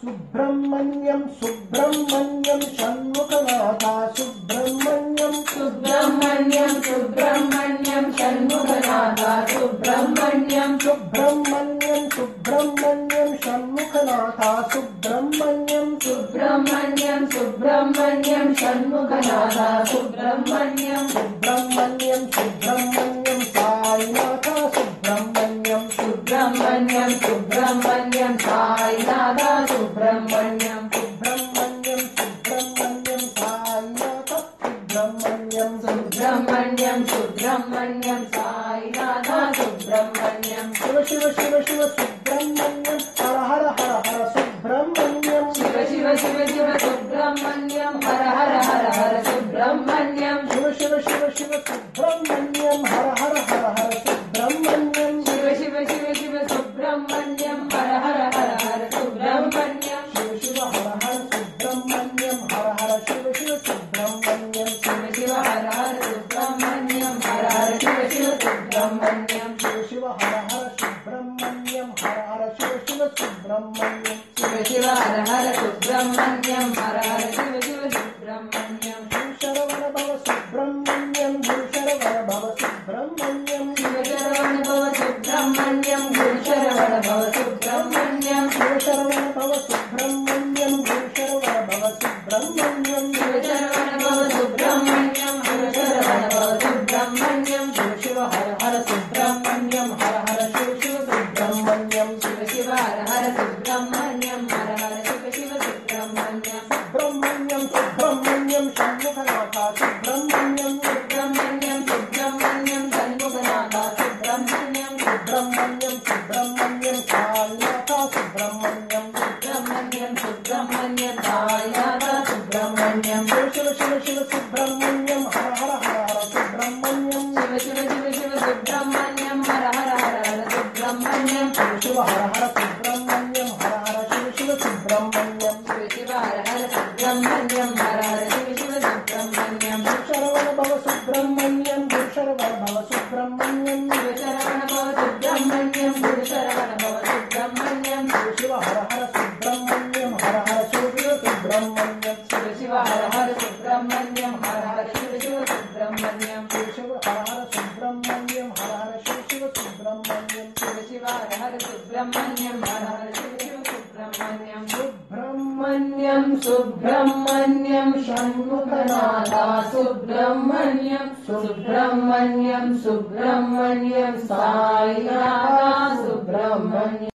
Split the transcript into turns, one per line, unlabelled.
सुब्रह्मण्यम सुब्रह्मण्यम षण्मुखनाथ सुब्रह्मण्यम
सुब्रह्मण्यम सुब्रह्मण्यम षण्मुखनाथ सुब्रह्मण्यम
सुब्रह्मण्यम सुब्रह्मण्यम षण्मुखनाथ सुब्रह्मण्यम
सुब्रह्मण्यम सुब्रह्मण्यम षण्मुखनाथ सुब्रह्मण्यम
सुब्रह्मण्यम सुब्रह्मण्यम साईनाथ सुब्रह्मण्यम
सुब्रह्मण्यम सुब्रह्मण्यम साईनाथ सुब्रह्मण्यम
सुब्रह्मण्यम सुब्रह्मण्यम साईनाथ सुब्रह्मण्यम
सुब्रह्मण्यम सुब्रह्मण्यम साईनाथ सुब्रह्मण्यम
शिव शिव शिव शिव सुब्रह्मण्यम हर हर हर हर सुब्रह्मण्यम
शिव शिव शिव शिव सुब्रह्मण्यम हर हर हर हर सुब्रह्मण्यम
शिव शिव शिव शिव सुब्रह्मण्यम हर हर हर हर सुब्रह्मण्यम
शिव शिव शिव शिव सुब्रह्मण्यम हर हर हर हर सुब्रह्मण्यम
शिव शिव हर हर सुब्रह्मण्यम हर हर शिव शिव सुब्रह्मण्यम
शिव शिव हर हर सुब्रह्मण्यम हर हर शिव शिव सुब्रह्मण्यम
शिव शिव हर हर सुब्रह्मण्यम हर हर शिव शिव सुब्रह्मण्यम
शिव शिव हर हर सुब्रह्मण्यम हर हर शिव शिव सुब्रह्मण्यम
शरवण भव सुब्रह्मण्यम गुरु शरवण भव सुब्रह्मण्यम
शिव शरवण भव सुब्रह्मण्यम गुरु शरवण भव सुब्रह्मण्यम
शिव शरवण भव सुब्रह्मण्यम गुरु शरवण भव सुब्रह्मण्यम
शिव शरवण भव सुब्रह्मण्यम गुरु शरवण भव सुब्रह्मण्यम
शिव शिव हर हर सुब्रह्मण्यम हर हर शिव शिव सुब्रह्मण्यम
शिव शिव हर हर सुब्रह्मण्यम हर हर शिव शिव सुब्रह्मण्यम
सुब्रह्मण्यम सुब्रह्मण्यम षण्मुखनाथ सुब्रह्मण्यम
सुब्रह्मण्यम सुब्रह्मण्यम षण्मुखनाथ सुब्रह्मण्यम
सुब्रह्मण्यम सुब्रह्मण्यम साईनाथ सुब्रह्मण्यम
सुब्रह्मण्यम सुब्रह्मण्यम साईनाथ सुब्रह्मण्यम
शिव शिव शिव शिव सुब्रह्मण्यम हर हर हर हर सुब्रह्मण्यम
शिव शिव शिव शिव सुब्रह्मण्यम हर हर हर हर सुब्रह्मण्यम
शिव शिव हर हर सुब्रह्मण्यम हर हर शिव शिव सुब्रह्मण्यम
शिव शिव हर हर सुब्रह्मण्यम हर हर शिव शिव सुब्रह्मण्यम
शरवण भव सुब्रह्मण्यम गुरु शरवण भव सुब्रह्मण्यम
शिव शरवण भव सुब्रह्मण्यम गुरु शरवण भव सुब्रह्मण्यम
शिव शिव हर हर सुब्रह्मण्यम हर हर शिव शिव सुब्रह्मण्यम
शिव शिव हर हर सुब्रह्मण्यम हर हर शिव शिव सुब्रह्मण्यम
शिव शिव हर हर सुब्रह्मण्यम हर हर शिव शिव सुब्रह्मण्यम
शिव शिव हर हर सुब्रह्मण्यम हर हर शिव शिव सुब्रह्मण्यम
सुब्रह्मण्यम
सुब्रह्मण्यम षण्मुखनाथ सुब्रह्मण्यम सुब्रह्मण्यम सुब्रह्मण्यम साईनाथ सुब्रह्मण्यम